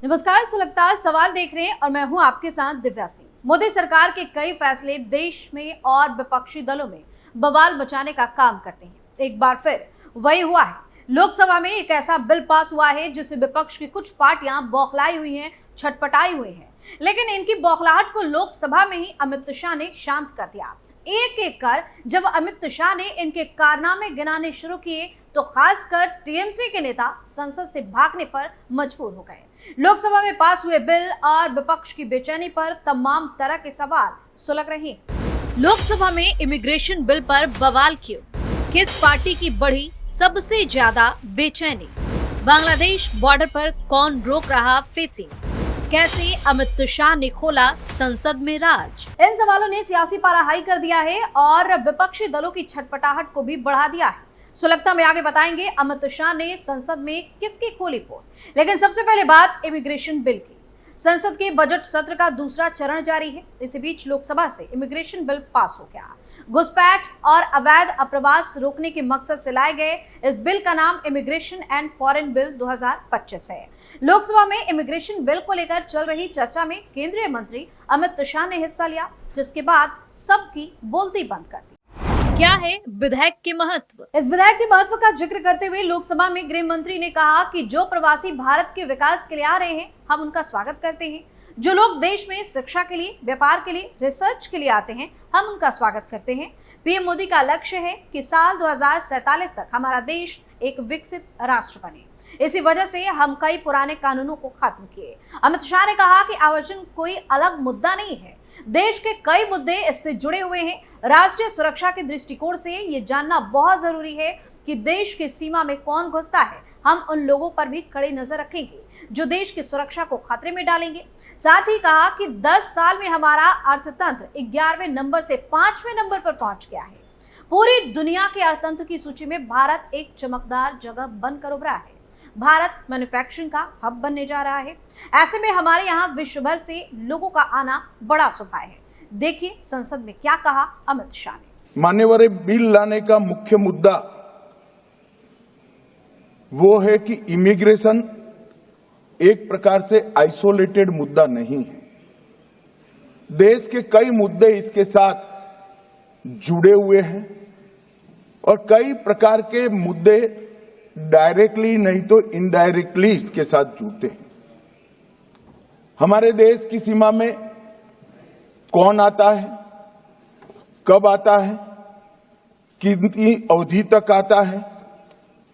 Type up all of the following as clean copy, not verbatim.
नमस्कार, सुलगता सवाल देख रहे हैं और मैं हूं आपके साथ दिव्या सिंह। मोदी सरकार के कई फैसले देश में और विपक्षी दलों में बवाल मचाने का काम करते हैं। एक बार फिर वही हुआ है। लोकसभा में एक ऐसा बिल पास हुआ है जिससे विपक्ष की कुछ पार्टियां बौखलाई हुई हैं, छटपटाई हुई हैं, लेकिन इनकी बौखलाहट को लोकसभा में ही अमित शाह ने शांत कर दिया। एक एक कर जब अमित शाह ने इनके कारनामे गिनाने शुरू किए तो खासकर टीएमसी के नेता संसद से भागने पर मजबूर हो गए। लोकसभा में पास हुए बिल और विपक्ष की बेचैनी पर तमाम तरह के सवाल सुलग रहे। लोकसभा में इमिग्रेशन बिल पर बवाल क्यों? किस पार्टी की बढ़ी सबसे ज्यादा बेचैनी? बांग्लादेश बॉर्डर पर कौन रोक रहा फेसिंग? कैसे अमित शाह ने खोला संसद में राज? इन सवालों ने सियासी पारा हाई कर दिया है और विपक्षी दलों की छटपटाहट को भी बढ़ा दिया है। सुलगता में आगे बताएंगे अमित शाह ने संसद में किसकी खोली पोल। लेकिन सबसे पहले बात इमिग्रेशन बिल की। संसद के बजट सत्र का दूसरा चरण जारी है। इसी बीच लोकसभा से इमिग्रेशन बिल पास हो गया। घुसपैठ और अवैध अप्रवास रोकने के मकसद से लाए गए इस बिल का नाम इमिग्रेशन एंड फॉरेन बिल 2025 है। लोकसभा में इमिग्रेशन बिल को लेकर चल रही चर्चा में केंद्रीय मंत्री अमित शाह ने हिस्सा लिया, जिसके बाद सबकी बोलती बंद कर दी। क्या है विधेयक के महत्व? इस विधेयक के महत्व का जिक्र करते हुए लोकसभा में गृह मंत्री ने कहा कि जो प्रवासी भारत के विकास के लिए आ रहे हैं, हम उनका स्वागत करते हैं। जो लोग देश में शिक्षा के लिए, व्यापार के लिए, रिसर्च के लिए आते हैं, हम उनका स्वागत करते हैं। पीएम मोदी का लक्ष्य है कि साल 2047 तक हमारा देश एक विकसित राष्ट्र बने। इसी वजह से हम कई पुराने कानूनों को खत्म किए। अमित शाह ने कहा कि आव्रजन कोई अलग मुद्दा नहीं है, देश के कई मुद्दे इससे जुड़े हुए हैं। राष्ट्रीय सुरक्षा के दृष्टिकोण से ये जानना बहुत जरूरी है कि देश की सीमा में कौन घुसता है। हम उन लोगों पर भी कड़ी नजर रखेंगे जो देश की सुरक्षा को खतरे में डालेंगे। साथ ही कहा कि 10 साल में हमारा अर्थतंत्र 11वें नंबर से 5वें नंबर पर पहुंच गया है। पूरी दुनिया के अर्थतंत्र की सूची में भारत एक चमकदार जगह बनकर उभरा है। भारत मैन्युफैक्चरिंग का हब बनने जा रहा है। ऐसे में हमारे यहाँ विश्व भर से लोगों का आना बड़ा स्वाभाविक है। देखिए संसद में क्या कहा अमित शाह ने। मान्यवर बिल लाने का मुख्य मुद्दा वो है कि इमिग्रेशन एक प्रकार से आइसोलेटेड मुद्दा नहीं है। देश के कई मुद्दे इसके साथ जुड़े हुए हैं और कई प्रकार के मुद्दे डायरेक्टली नहीं तो इनडायरेक्टली इसके साथ जुड़ते हैं। हमारे देश की सीमा में कौन आता है, कब आता है, कितनी अवधि तक आता है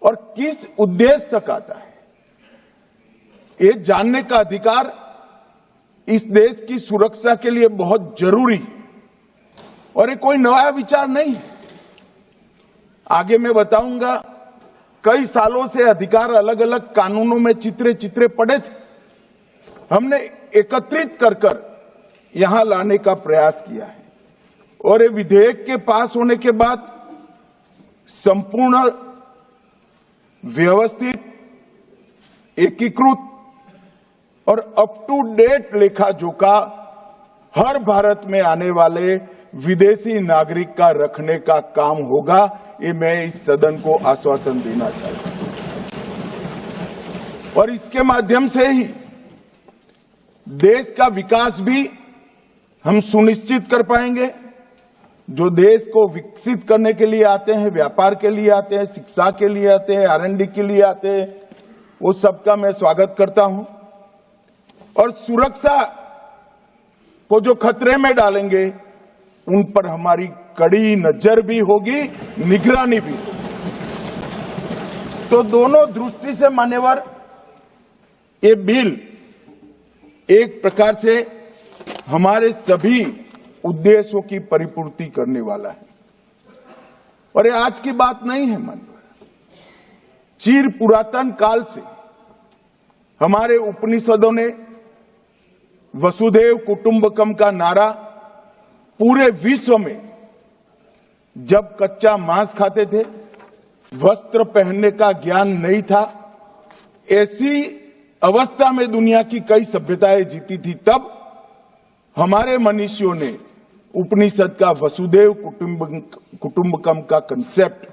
और किस उद्देश्य तक आता है, ये जानने का अधिकार इस देश की सुरक्षा के लिए बहुत जरूरी और ये कोई नया विचार नहीं है। आगे मैं बताऊंगा, कई सालों से अधिकार अलग अलग कानूनों में चित्रे पड़े थे। हमने एकत्रित कर यहां लाने का प्रयास किया है और ये विधेयक के पास होने के बाद संपूर्ण व्यवस्थित, एकीकृत और अप टू डेट लेखा जोखा हर भारत में आने वाले विदेशी नागरिक का रखने का काम होगा। ये मैं इस सदन को आश्वासन देना चाहता हूं और इसके माध्यम से ही देश का विकास भी हम सुनिश्चित कर पाएंगे। जो देश को विकसित करने के लिए आते हैं, व्यापार के लिए आते हैं, शिक्षा के लिए आते हैं, R&D के लिए आते हैं, वो सबका मैं स्वागत करता हूं और सुरक्षा को जो खतरे में डालेंगे उन पर हमारी कड़ी नजर भी होगी, निगरानी भी होगी। तो दोनों दृष्टि से मान्यवर ये बिल एक प्रकार से हमारे सभी उद्देश्यों की परिपूर्ति करने वाला है और ये आज की बात नहीं है मान्यवर। चिर पुरातन काल से हमारे उपनिषदों ने वसुधैव कुटुंबकम का नारा पूरे विश्व में, जब कच्चा मांस खाते थे, वस्त्र पहनने का ज्ञान नहीं था, ऐसी अवस्था में दुनिया की कई सभ्यताएं जीती थी, तब हमारे मनीषियों ने उपनिषद का वसुधैव कुटुंबकम का कंसेप्ट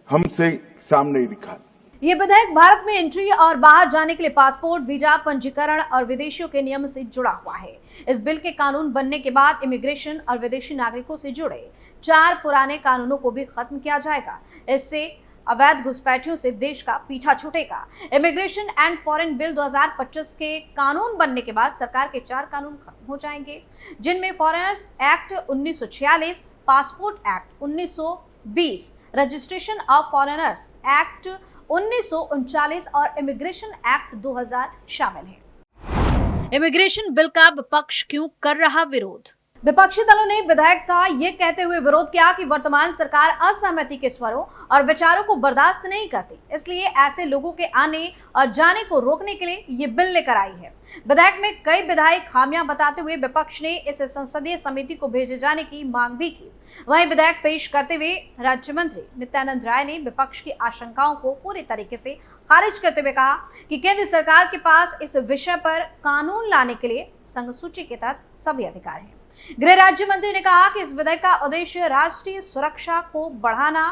हमसे सामने रखा। ये विधेयक भारत में एंट्री और बाहर जाने के लिए पासपोर्ट, वीजा, पंजीकरण और विदेशियों के नियम से जुड़ा हुआ है। इस बिल के कानून बनने के बाद इमिग्रेशन और विदेशी नागरिकों से जुड़े 4 पुराने कानूनों को भी खत्म किया जाएगा। इससे अवैध घुसपैठियों से देश का पीछा छूटेगा। इमिग्रेशन एंड फॉरेन बिल 2025 के कानून बनने के बाद सरकार के 4 कानून खत्म हो जाएंगे, जिनमें foreigners act 1946, passport act 1920, registration of foreigners act 1939 और इमिग्रेशन एक्ट 2000 शामिल है। इमिग्रेशन बिल का विपक्ष क्यों कर रहा विरोध? विपक्षी दलों ने विधेयक का ये कहते हुए विरोध किया कि वर्तमान सरकार असहमति के स्वरों और विचारों को बर्दाश्त नहीं करती, इसलिए ऐसे लोगों के आने और जाने को रोकने के लिए ये बिल लेकर आई है। विधेयक में कई विधायी खामियां बताते हुए विपक्ष ने इसे संसदीय समिति को भेजे जाने की मांग भी की। वहीं विधेयक पेश करते हुए राज्य मंत्री नित्यानंद राय ने विपक्ष की आशंकाओं को पूरी तरीके से खारिज करते हुए कहा कि केंद्र सरकार के पास इस विषय पर कानून लाने के लिए संघ सूची के तहत सभी अधिकार हैं। गृह राज्य मंत्री ने कहा कि इस विधेयक का उद्देश्य राष्ट्रीय सुरक्षा को बढ़ाना,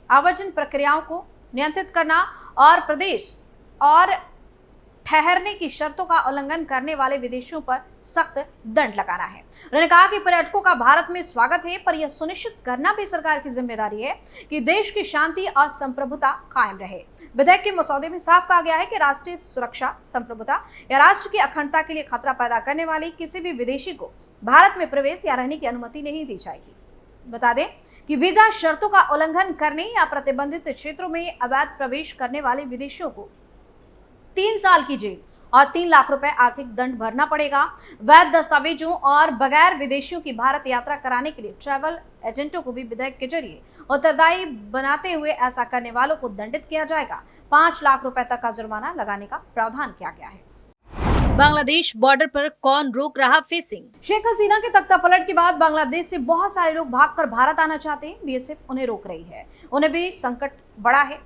आवर्जन प्रक्रियाओं को नियंत्रित करना और प्रदेश और ठहरने की शर्तों का उल्लंघन करने वाले विदेशियों पर सख्त दंड लगाना है। उन्होंने कहा कि पर्यटकों का भारत में स्वागत है, पर यह सुनिश्चित करना भी सरकार की जिम्मेदारी है कि देश की शांति और संप्रभुता कायम रहे। विधेयक के मसौदे में साफ कहा गया है कि राष्ट्रीय सुरक्षा, संप्रभुता या राष्ट्र की अखंडता के लिए खतरा पैदा करने वाले किसी भी विदेशी को भारत में प्रवेश या रहने की अनुमति नहीं दी जाएगी। बता दें कि वीजा शर्तों का उल्लंघन करने या प्रतिबंधित क्षेत्रों में अवैध प्रवेश करने वाले विदेशियों को 3 साल की जेल और 3 लाख रुपए आर्थिक दंड भरना पड़ेगा। वैध दस्तावेजों और बगैर विदेशियों की भारत यात्रा कराने के लिए ट्रैवल एजेंटों को भी विधेयक के जरिए उत्तरदायी बनाते हुए ऐसा करने वालों को दंडित किया जाएगा। 5 लाख रुपए तक का जुर्माना लगाने का प्रावधान किया गया है। बांग्लादेश बॉर्डर पर कौन रोक रहा फेसिंग? शेख हसीना के तख्तापलट के बाद बांग्लादेश से बहुत सारे लोग भागकर भारत आना चाहते हैं। बीएसएफ उन्हें रोक रही है। उन्हें भी संकट बड़ा है।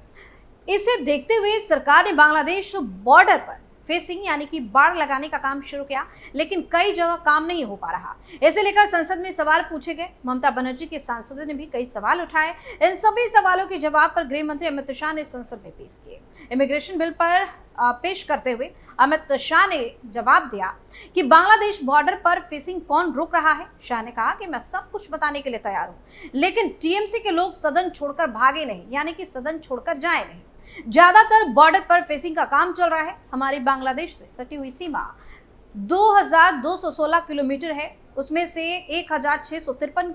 इसे देखते हुए सरकार ने बांग्लादेश बॉर्डर पर फेसिंग यानी कि बाड़ लगाने का काम शुरू किया, लेकिन कई जगह काम नहीं हो पा रहा। इसे लेकर संसद में सवाल पूछे गए। ममता बनर्जी के सांसदों ने भी कई सवाल उठाए। इन सभी सवालों के जवाब पर गृह मंत्री अमित शाह ने संसद में पेश किए। इमिग्रेशन बिल पर पेश करते हुए अमित शाह ने जवाब दिया कि बांग्लादेश बॉर्डर पर फेसिंग कौन रोक रहा है। शाह ने कहा कि मैं सब कुछ बताने के लिए तैयार हूं, लेकिन टीएमसी के लोग सदन छोड़कर भागे नहीं, यानी कि सदन छोड़कर जाए नहीं। ज्यादातर बॉर्डर पर फेसिंग का काम चल रहा है। हमारी बांग्लादेश से सटी हुई सीमा 2216 किलोमीटर है, उसमें से 1653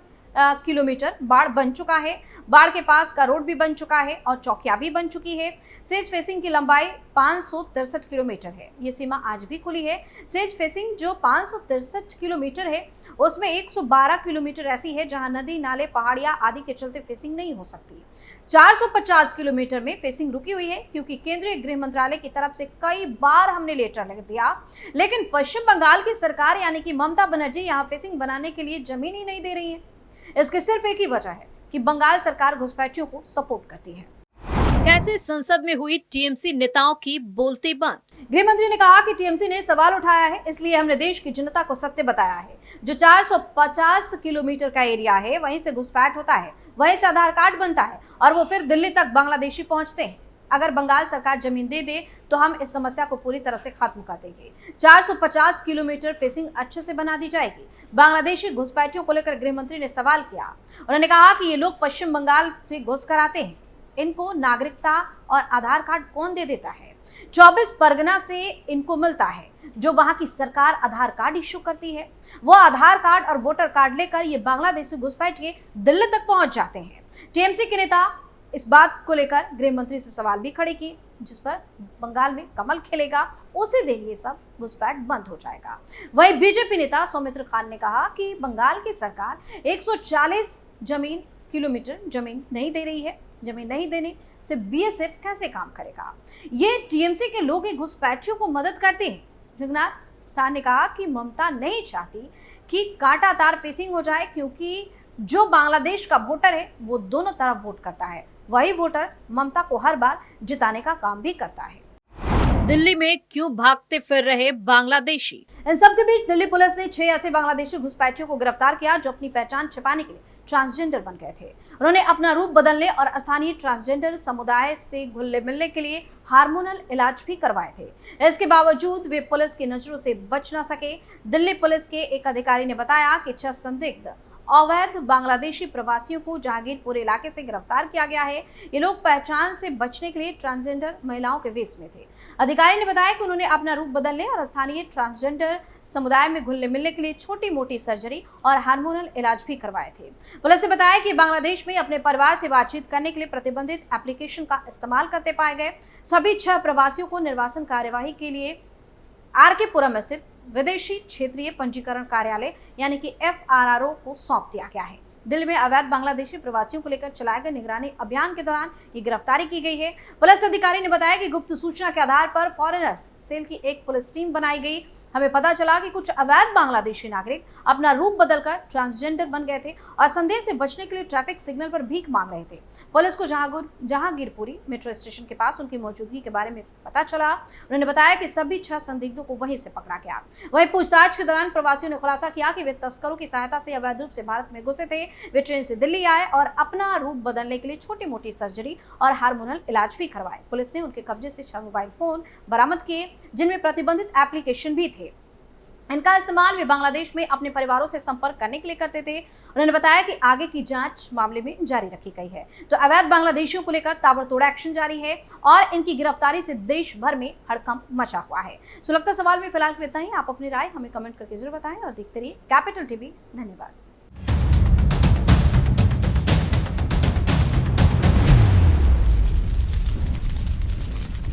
किलोमीटर बाढ़ बन चुका है। बाढ़ के पास का रोड भी बन चुका है और चौकियां भी बन चुकी है। सेज फेसिंग की लंबाई 563 किलोमीटर है। ये सीमा आज भी खुली है। सेज फेसिंग जो 563 किलोमीटर है, उसमें 112 किलोमीटर ऐसी है जहां नदी, नाले, पहाड़ियां आदि के चलते फेसिंग नहीं हो सकती। 450 किलोमीटर में फेसिंग रुकी हुई है, क्योंकि केंद्रीय गृह मंत्रालय की तरफ से कई बार हमने लेटर लिख दिया, लेकिन पश्चिम बंगाल की सरकार यानी कि ममता बनर्जी यहाँ फेसिंग बनाने के लिए जमीन ही नहीं दे रही है। इसकी सिर्फ एक ही वजह है कि बंगाल सरकार घुसपैठियों को सपोर्ट करती है। कैसे संसद में हुई टीएमसी नेताओं की बोलती बंद? गृह मंत्री ने कहा कि टीएमसी ने सवाल उठाया है, इसलिए हमने देश की जनता को सत्य बताया है। जो 450 किलोमीटर का एरिया है, वहीं से घुसपैठ होता है, वहीं से आधार कार्ड बनता है और वो फिर दिल्ली तक बांग्लादेशी पहुंचते हैं। अगर बंगाल सरकार जमीन दे दे तो हम इस समस्या को पूरी तरह से खत्म कर देंगे। 450 किलोमीटर फेसिंग अच्छे से बना दी जाएगी। बांग्लादेशी घुसपैठियों को लेकर गृह मंत्री ने सवाल किया। उन्होंने कहा कि ये लोग पश्चिम बंगाल से घुस कर आते हैं, इनको नागरिकता और आधार कार्ड कौन दे देता है? 24 परगना से इनको मिलता है, जो वहां की सरकार आधार कार्ड इश्यू करती है। वो आधार कार्ड और वोटर कार्ड लेकर ये बांग्लादेशी घुसपैठिए दिल्ली तक पहुंच जाते हैं। टीएमसी के नेता इस बात को लेकर गृह मंत्री से सवाल भी खड़े किए, जिस पर बंगाल में कमल खिलेगा, उसी दिन ये सब घुसपैठ बंद हो जाएगा। वहीं बीजेपी नेता सौमित्र खान ने कहा कि बंगाल की सरकार 140 किलोमीटर जमीन नहीं दे रही है। जमीन नहीं देने से बीएसएफ कैसे काम करेगा? ये टीएमसी के लोग घुसपैठियों को मदद करते हैं। जगन्नाथ शाह ने कहा कि ममता नहीं चाहती कि कांटातार फेसिंग हो जाए, क्योंकि जो बांग्लादेश का वोटर है वो दोनों तरफ वोट करता है। वही वोटर ममता को हर बार जिताने का काम भी करता है। दिल्ली में क्यों भागते फिर रहे बांग्लादेशी? इन सब के बीच दिल्ली पुलिस ने 6 ऐसे बांग्लादेशी घुसपैठियों को गिरफ्तार किया जो अपनी पहचान छिपाने के लिए ट्रांसजेंडर बन गए थे। उन्होंने अपना रूप बदलने और स्थानीय ट्रांसजेंडर समुदाय से घुलने मिलने के लिए हार्मोनल इलाज भी करवाए थे। इसके बावजूद वे पुलिस की नजरों से बच न सके। दिल्ली पुलिस के एक अधिकारी ने बताया कि 6 संदिग्ध अवैध बांग्लादेशी प्रवासियों को जहांगीरपुर इलाके से गिरफ्तार किया गया है। ये लोग पहचान से बचने के लिए ट्रांसजेंडर महिलाओं के वेश में थे। अधिकारी ने बताया कि उन्होंने अपना रूप बदलने और स्थानीय ट्रांसजेंडर समुदाय में घुलने मिलने के लिए छोटी मोटी सर्जरी और हार्मोनल इलाज भी करवाए थे। पुलिस ने बताया कि बांग्लादेश में अपने परिवार से बातचीत करने के लिए प्रतिबंधित एप्लीकेशन का इस्तेमाल करते पाए गए। सभी 6 प्रवासियों को निर्वासन कार्यवाही के लिए आरके-पुरम स्थित विदेशी क्षेत्रीय पंजीकरण कार्यालय यानी कि FRRO को सौंप दिया गया है। दिल्ली में अवैध बांग्लादेशी प्रवासियों को लेकर चलाए गए निगरानी अभियान के दौरान ये गिरफ्तारी की गई है। पुलिस अधिकारी ने बताया कि गुप्त सूचना के आधार पर फॉरेनर्स सेल की एक पुलिस टीम बनाई गई। हमें पता चला कि कुछ अवैध बांग्लादेशी नागरिक अपना रूप बदलकर ट्रांसजेंडर बन गए थे और संदेह से बचने के लिए ट्रैफिक सिग्नल पर भीख मांग रहे थे। पुलिस को जहांगीरपुरी मेट्रो स्टेशन के पास उनकी मौजूदगी के बारे में पता चला। उन्होंने बताया कि सभी 6 संदिग्धों को वहीं से पकड़ा गया। वहीं पूछताछ के दौरान प्रवासियों ने खुलासा किया कि वे तस्करों की सहायता से अवैध रूप से भारत में घुसे थे। वे ट्रेन से दिल्ली आए और अपना रूप बदलने के लिए छोटी मोटी सर्जरी और हार्मोनल इलाज भी करवाए। पुलिस ने उनके कब्जे से 6 मोबाइल फोन बरामद किए जिनमें प्रतिबंधित एप्लीकेशन भी थे। इनका इस्तेमाल वे बांग्लादेश में अपने परिवारों से संपर्क करने के लिए करते थे। उन्होंने बताया कि आगे की जांच मामले में जारी रखी गई है। तो अवैध बांग्लादेशियों को लेकर ताबड़तोड़ एक्शन जारी है और इनकी गिरफ्तारी से देश भर में हड़कंप मचा हुआ है। सुलगता सवाल में फिलहाल इतना ही। आप अपनी राय हमें कमेंट करके जरूर बताएं और देखते रहिए कैपिटल टीवी। धन्यवाद।